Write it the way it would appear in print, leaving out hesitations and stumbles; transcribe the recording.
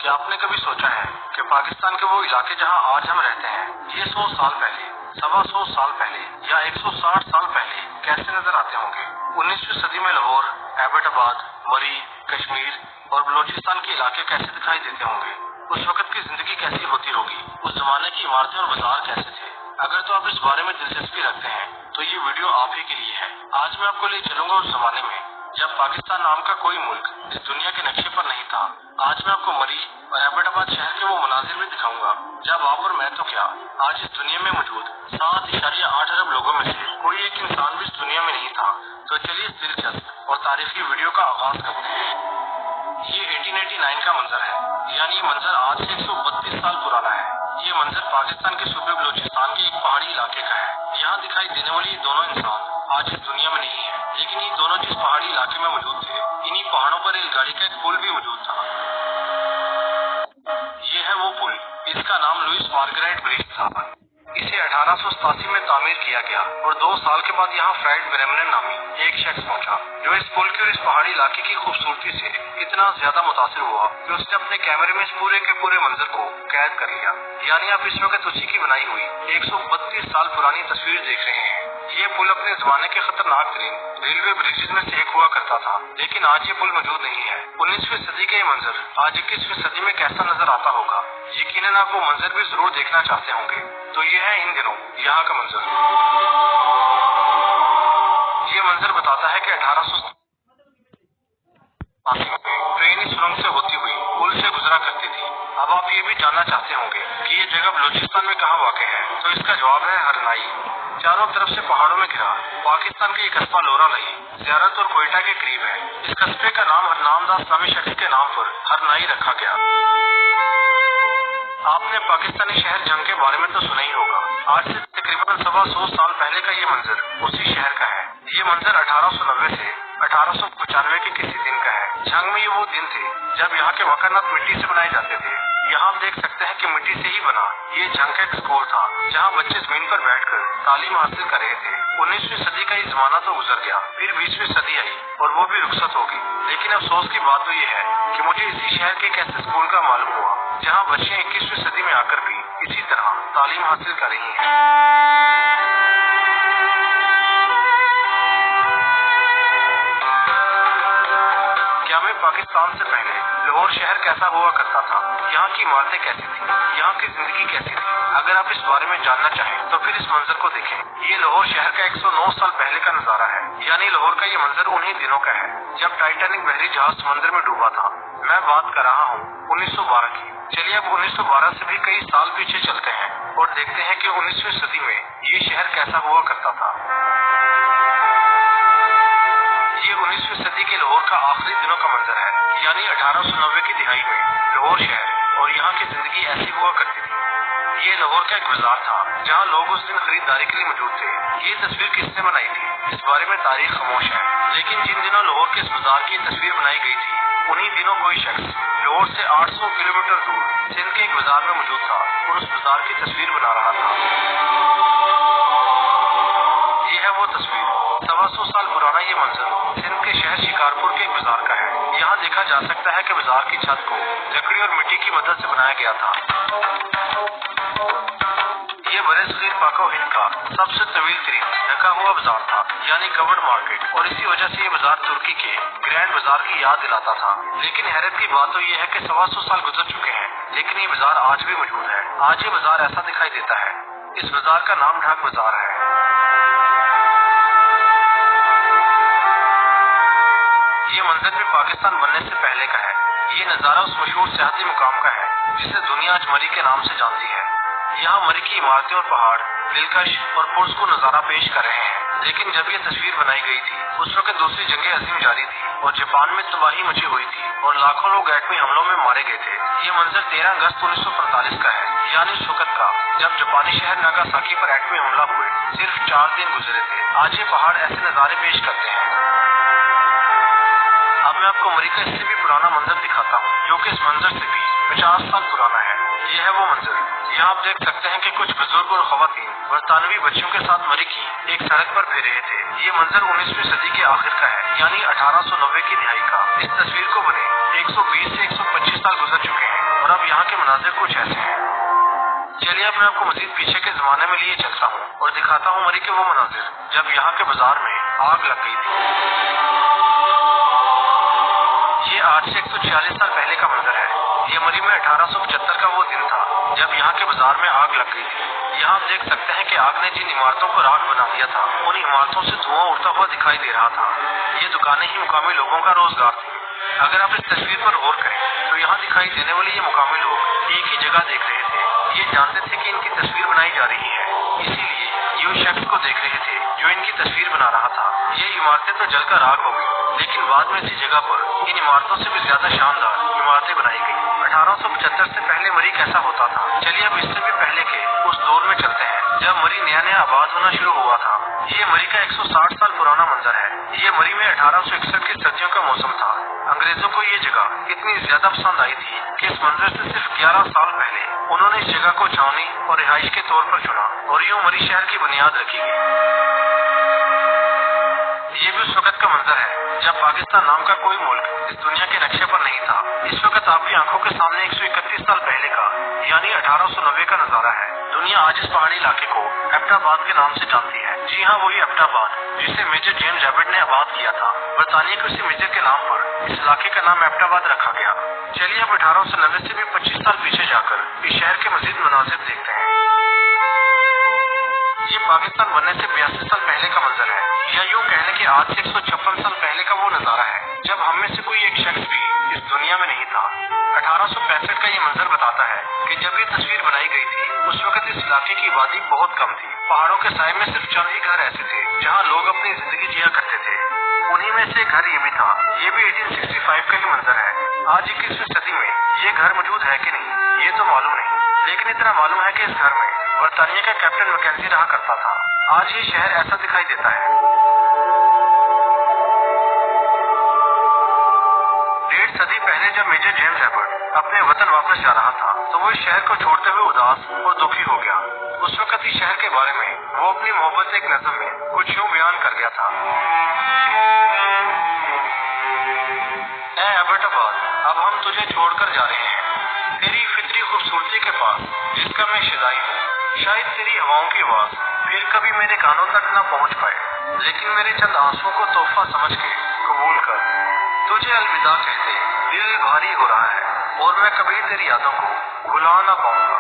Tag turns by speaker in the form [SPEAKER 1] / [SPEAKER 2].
[SPEAKER 1] क्या आपने कभी सोचा है कि पाकिस्तान के वो इलाके जहां आज हम रहते हैं, ये 100 साल पहले, 125 साल पहले या 160 साल पहले कैसे नजर आते होंगे? 19वीं सदी में लाहौर, एबटाबाद, मरी, कश्मीर और बलोचिस्तान के इलाके कैसे दिखाई देते होंगे? उस वक्त की जिंदगी कैसी होती होगी? उस जमाने की इमारतें और बाजार कैसे थे? अगर तो आप इस बारे में दिलचस्पी रखते हैं तो ये वीडियो आप ही के लिए है। आज मैं आपको ले चलूंगा उस जमाने में जब पाकिस्तान नाम का कोई मुल्क इस दुनिया के नक्शे पर नहीं था। आज मैं आपको मरी और एबटाबाद शहर के वो मनाजिर भी दिखाऊंगा जब आप और मैं तो क्या, आज इस दुनिया में मौजूद 7.8 अरब लोगों में से कोई एक इंसान भी इस दुनिया में नहीं था। तो चलिए इस दिलचस्प और तारीखी वीडियो का आगाज करते हैं। ये 1889 का मंजर है, यानी ये मंजर आज से 132 साल पुराना है। ये मंजर पाकिस्तान के सूबे बलोचिस्तान के एक पहाड़ी इलाके का है। यहाँ दिखाई देने वाले ये दोनों इंसान आज इस दुनिया में नहीं है, लेकिन ये दोनों जिस पहाड़ी इलाके में मौजूद थे, इन्हीं पहाड़ों पर रेलगाड़ी का एक पुल भी मौजूद था। ये है वो पुल, इसका नाम लुइस मार्गरेट ब्रिज था। इसे 1887 में तामीर किया गया और 2 साल के बाद यहाँ फ्रेड ब्रेमनन नामी एक शख्स पहुंचा, जो इस पुल की और इस पहाड़ी इलाके की खूबसूरती से इतना ज्यादा मुतासिर हुआ कि उसने अपने कैमरे में इस पूरे के पूरे मंजर को कैद कर लिया। यानी आप इस वक्त उसी की बनाई हुई 132 साल पुरानी तस्वीर देख रहे हैं। ये पुल अपने जमाने के खतरनाक तरीन रेलवे ब्रिजेज में से एक हुआ करता था, लेकिन आज ये पुल मौजूद नहीं है। 19वीं सदी का ये मंजर आज 21वीं सदी में कैसा नजर आता होगा? यकीनन आप वो मंजर भी जरूर देखना चाहते होंगे। तो ये है इन दिनों यहाँ का मंजर। ये मंजर बताता है कि 1880 ट्रेन इस सुरंग से होती हुई पुल से गुजरा करती थी। अब आप ये भी जानना चाहते होंगे कि ये जगह बलूचिस्तान में कहाँ वाक़ है, तो इसका जवाब है हरनाई। चारों तरफ से पहाड़ों में घिरा पाकिस्तान के एक कस्बा लोरा लही ज़ियारत और कोयटा के करीब है। इस कस्बे का नाम हरनामदास नामी शख्स के नाम पर हरनाई रखा गया। आपने पाकिस्तानी शहर जंग के बारे में तो सुना ही होगा। आज से तकरीबन 125 साल पहले का ये मंजर उसी शहर का है। ये मंजर 1890 से 1895 के किसी दिन का है। जंग में ये वो दिन थे जब यहाँ के मकानात मिट्टी से बनाए जाते थे। यहाँ आप देख सकते हैं कि मिट्टी से ही बना ये जंग का एक स्कूल था, जहाँ बच्चे जमीन पर बैठकर तालीम हासिल कर रहे थे। 19वीं सदी का ये जमाना तो गुजर गया, फिर 20वीं सदी आई और वो भी रुखसत होगी। लेकिन अफसोस की बात तो ये है कि मुझे इसी शहर के एक ऐसे स्कूल का मालूम हुआ जहाँ बच्चे 21वीं सदी में आकर भी इसी तरह तालीम हासिल कर रही हैं। क्या मैं पाकिस्तान से पहले लाहौर शहर कैसा हुआ करता था? यहाँ की इमारतें कैसी थी? यहाँ की जिंदगी कैसी थी? अगर आप इस बारे में जानना चाहें तो फिर इस मंजर को देखें। ये लाहौर शहर का 109 साल पहले का नजारा है। यानी लाहौर का ये मंजर उन्हीं दिनों का है जब टाइटैनिक बहरी जहाज समंदर में डूबा था। मैं बात कर रहा हूँ 1912 की। चलिए अब 1912 से भी कई साल पीछे चलते हैं और देखते हैं कि 19वीं सदी में ये शहर कैसा हुआ करता था। ये 19वीं सदी के लाहौर का आखिरी दिनों का मंजर है, यानी 1890 की दिहाई में लाहौर शहर और यहाँ की जिंदगी ऐसी हुआ करती थी। ये लाहौर का एक बाजार था जहाँ लोग उस दिन खरीदारी के लिए मौजूद थे। ये तस्वीर किसने बनाई थी, इस बारे में तारीख खामोश है, लेकिन जिन दिनों लाहौर के इस बाजार की तस्वीर बनाई गई थी, उन्हीं दिनों कोई शख्स लाहौर से 800 किलोमीटर दूर सिंध के एक बाजार में मौजूद था और उस बाजार की तस्वीर बना रहा था। ये है वो तस्वीर। 125 साल पुराना ये मंजर सिंध के शहर शिकारपुर के एक बाजार का है। यहाँ देखा जा सकता है कि बाजार की छत को लकड़ी और मिट्टी की मदद से बनाया गया था। ये बरे-सगीर पाक और हिंद का सबसे तवील तरीन ढका हुआ बाजार था, यानी कवर्ड मार्केट, और इसी वजह से ये बाजार तुर्की के ग्रैंड बाजार की याद दिलाता था। लेकिन हैरत की बात तो ये है कि 125 साल गुजर चुके हैं, लेकिन ये बाजार आज भी मौजूद है। आज ये बाजार ऐसा दिखाई देता है। इस बाजार का नाम ढाक बाजार है। ये मंजर भी पाकिस्तान बनने से पहले का है। ये नजारा उस मशहूर सियाहती मुकाम का है जिसे दुनिया आज मरी के नाम से जानती है। यहाँ मरी की इमारतें और पहाड़ दिलकश और पुरस्कूर नजारा पेश कर रहे हैं। लेकिन जब ये तस्वीर बनाई गई थी उस वक्त दूसरी जंग अजीम जारी थी और जापान में तबाही मची हुई थी और लाखों लोग एटमी हमलों में मारे गए थे। ये मंजर 13 अगस्त 1945 का है, यानी उस वक्त का जब जापानी शहर नागासाकी पर एटमी हमला हुए सिर्फ 4 दिन गुजरे थे। आज ये पहाड़ ऐसे नजारे पेश करते हैं। अब मैं आपको मरी का इससे भी पुराना मंजर दिखाता हूँ, जो कि इस मंजर से भी 50 साल पुराना है। ये है वो मंजर। यहाँ आप देख सकते हैं कि कुछ बुजुर्ग और खवातीन बरतानवी बच्चियों के साथ मरी की एक सड़क पर फिर रहे थे। ये मंजर 19वीं सदी के आखिर का है, यानी 1890 की दिहाई का। इस तस्वीर को बने 120 से 125 साल गुजर चुके हैं और अब यहाँ के मनाजिर कुछ ऐसे हैं। चलिए अब मैं आपको मजीद पीछे के जमाने में लिए चलता हूँ और दिखाता हूँ मरी के वो मनाजिर जब यहाँ के बाजार में आग लग गई थी। ये आज से 146 साल पहले का मंजर है। ये मरी में 1875 का वो दिन था जब यहाँ के बाजार में आग लग गई थी। यहाँ आप देख सकते हैं कि आग ने जिन इमारतों को राख बना दिया था, उन इमारतों से धुआं उड़ता हुआ दिखाई दे रहा था। ये दुकानें ही मुकामी लोगों का रोजगार थी। अगर आप इस तस्वीर पर गौर करें तो यहाँ दिखाई देने वाले ये मुकामी लोग एक ही जगह देख रहे थे। ये जानते थे कि इनकी तस्वीर बनाई जा रही है, इसीलिए ये उस शख्स को देख रहे थे जो इनकी तस्वीर बना रहा था। ये इमारतें तो जलकर आग हो गई, लेकिन बाद में इसी जगह पर इन इमारतों से भी ज्यादा शानदार इमारतें बनाई गई। 1875 से पहले मरी कैसा होता था, चलिए अब इससे भी पहले के उस दौर में चलते हैं जब मरी नया नया आबाद होना शुरू हुआ था। ये मरी का 160 साल पुराना मंजर है। ये मरी में 1861 की सर्दियों का मौसम था। अंग्रेजों को ये जगह इतनी ज्यादा पसंद आई थी कि इस मंजर से सिर्फ 11 साल पहले उन्होंने इस जगह को छावनी और रिहाइश के तौर पर चुना और यूं मरी शहर की बुनियाद रखी गई। ये भी उस वक्त का मंजर है जब पाकिस्तान नाम का कोई मुल्क इस दुनिया के नक्शे पर नहीं था। इस वक्त आपकी आंखों के सामने 131 साल पहले का यानी 1890 का नजारा है। दुनिया आज इस पहाड़ी इलाके को एबटाबाद के नाम से जानती है। जी हाँ, वही एबटाबाद जिसे मेजर जेम्स एबट ने आबाद किया था। बरतानिया के उसी मेजर के नाम पर इस इलाके का नाम एबटाबाद रखा गया। चलिए अब 1890 से भी 25 साल पीछे जाकर इस शहर के मजीद मनाजिर देखते हैं। ये पाकिस्तान बनने से 82 साल पहले का मंजर है, या यूं कहने कि आज से 156 साल पहले का वो नजारा है जब हम में से कोई एक शख्स भी इस दुनिया में नहीं था। 1865 का ये मंजर बताता है कि जब ये तस्वीर बनाई गई थी उस वक्त इस इलाके की आबादी बहुत कम थी। पहाड़ों के साए में सिर्फ चंद ही घर ऐसे थे जहाँ लोग अपनी जिंदगी जिया करते थे। उन्हीं में से एक घर ये भी था। ये भी 1865 का ही मंजर है। आज 21वीं सदी में ये घर मौजूद है कि नहीं ये तो मालूम नहीं, लेकिन इतना मालूम है कि इस घर में बरतानिया का कैप्टन मैकेंजी रहा करता था। आज ये शहर ऐसा दिखाई देता है। 1.5 सदी पहले जब मेजर जेम्स एबट अपने वतन वापस जा रहा था तो वो इस शहर को छोड़ते हुए उदास और दुखी हो गया। उस वक्त इस शहर के बारे में वो अपनी मोहब्बत एक नज़म में कुछ यूं बयान कर गया था। ऐ एबटाबाद, अब हम तुझे छोड़कर जा रहे हैं तेरी फितरी खूबसूरती के पास जिसका मैं शिदाई हूँ। शायद तेरी हवाओं की आवाज फिर कभी मेरे कानों तक न पहुँच पाए, लेकिन मेरे चंद आंसुओं को तोहफा समझ के कबूल कर। तुझे अलविदा कहते दिल भारी हो रहा है और मैं कभी तेरी यादों को भुला ना पाऊंगा।